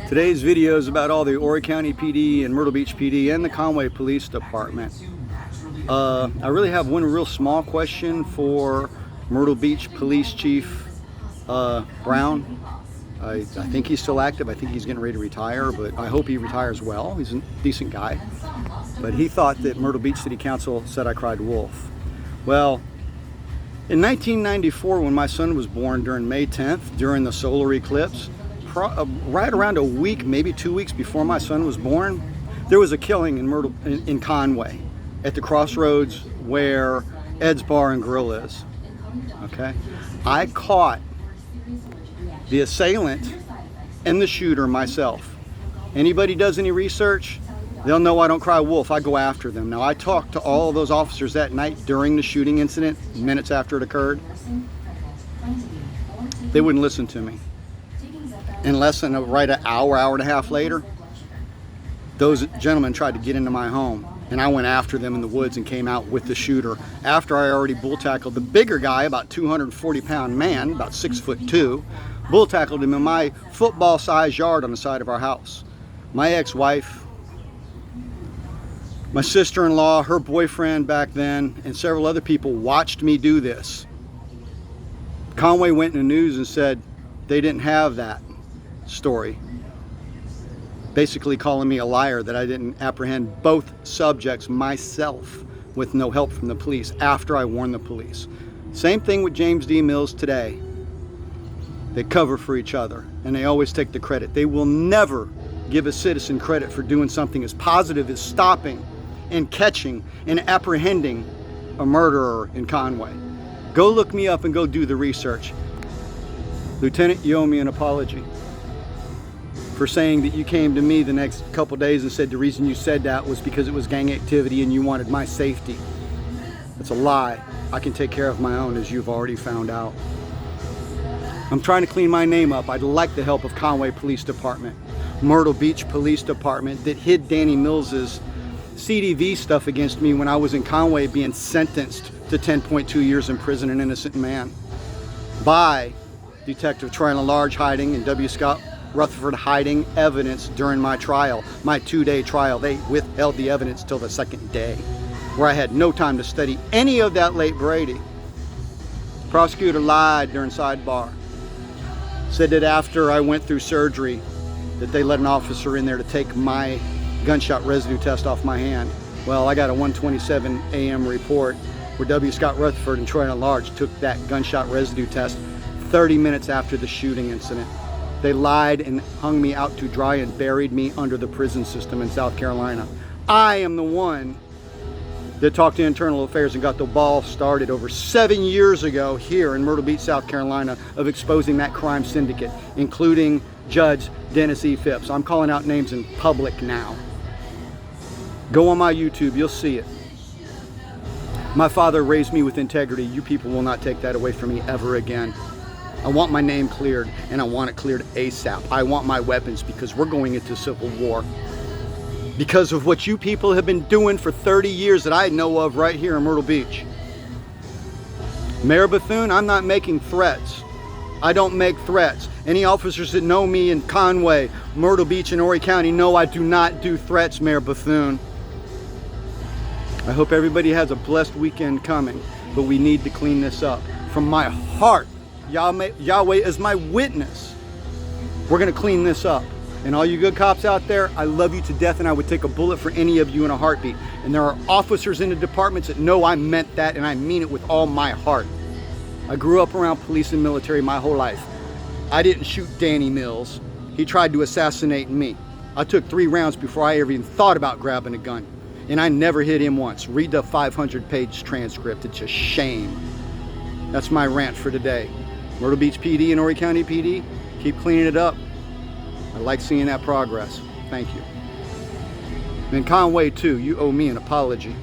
Today's video is about all the Horry County PD and Myrtle Beach PD and the Conway Police Department. I really have one real small question for Myrtle Beach Police Chief Brown. I think he's still active. I think he's getting ready to retire, but I hope he retires well. He's a decent guy. But he thought that Myrtle Beach City Council said I cried wolf. Well, in 1994, when my son was born during May 10th, during the solar eclipse, right around a week, maybe 2 weeks before my son was born, there was a killing in Conway at the crossroads where Ed's Bar and Grill is. Okay, I caught the assailant and the shooter myself. Anybody does any research, they'll know I don't cry wolf. I go after them. Now, I talked to all of those officers that night during the shooting incident, minutes after it occurred. They wouldn't listen to me. In less than an hour and a half later, those gentlemen tried to get into my home, and I went after them in the woods and came out with the shooter after I already bull tackled the bigger guy, about 240-pound man, about 6'2", bull tackled him in my football-sized yard on the side of our house. My ex-wife, my sister-in-law, her boyfriend back then, and several other people watched me do this. Conway went in the news and said they didn't have that story, basically calling me a liar that I didn't apprehend both subjects myself with no help from the police after I warned the police. Same thing with James D. Mills today. They cover for each other and they always take the credit. They will never give a citizen credit for doing something as positive as stopping and catching and apprehending a murderer in Conway. Go look me up and go do the research. Lieutenant, you owe me an apology for saying that you came to me the next couple days and said the reason you said that was because it was gang activity and you wanted my safety. That's a lie. I can take care of my own, as you've already found out. I'm trying to clean my name up. I'd like the help of Conway Police Department, Myrtle Beach Police Department that hid Danny Mills's CDV stuff against me when I was in Conway being sentenced to 10.2 years in prison, an innocent man, by Detective Troy Large hiding and W. Scott Rutherford hiding evidence during my trial, my 2-day trial. They withheld the evidence till the second day, where I had no time to study any of that late Brady. Prosecutor lied during sidebar. Said that after I went through surgery that they let an officer in there to take my gunshot residue test off my hand. Well, I got a 1:27 a.m. report where W. Scott Rutherford and Troy Large took that gunshot residue test 30 minutes after the shooting incident. They lied and hung me out to dry and buried me under the prison system in South Carolina. I am the one that talked to Internal Affairs and got the ball started over 7 years ago here in Myrtle Beach, South Carolina, of exposing that crime syndicate, including Judge Dennis E. Phipps. I'm calling out names in public now. Go on my YouTube, you'll see it. My father raised me with integrity. You people will not take that away from me ever again. I want my name cleared, and I want it cleared ASAP. I want my weapons, because we're going into civil war. Because of what you people have been doing for 30 years that I know of right here in Myrtle Beach. Mayor Bethune, I'm not making threats. I don't make threats. Any officers that know me in Conway, Myrtle Beach, and Horry County know I do not do threats, Mayor Bethune. I hope everybody has a blessed weekend coming, but we need to clean this up. From my heart, Yahweh is my witness. We're going to clean this up. And all you good cops out there, I love you to death, and I would take a bullet for any of you in a heartbeat. And there are officers in the departments that know I meant that, and I mean it with all my heart. I grew up around police and military my whole life. I didn't shoot Danny Mills. He tried to assassinate me. I took 3 rounds before I ever even thought about grabbing a gun. And I never hit him once. Read the 500-page transcript. It's a shame. That's my rant for today. Myrtle Beach PD and Horry County PD, keep cleaning it up. I like seeing that progress. Thank you. And Conway too, you owe me an apology.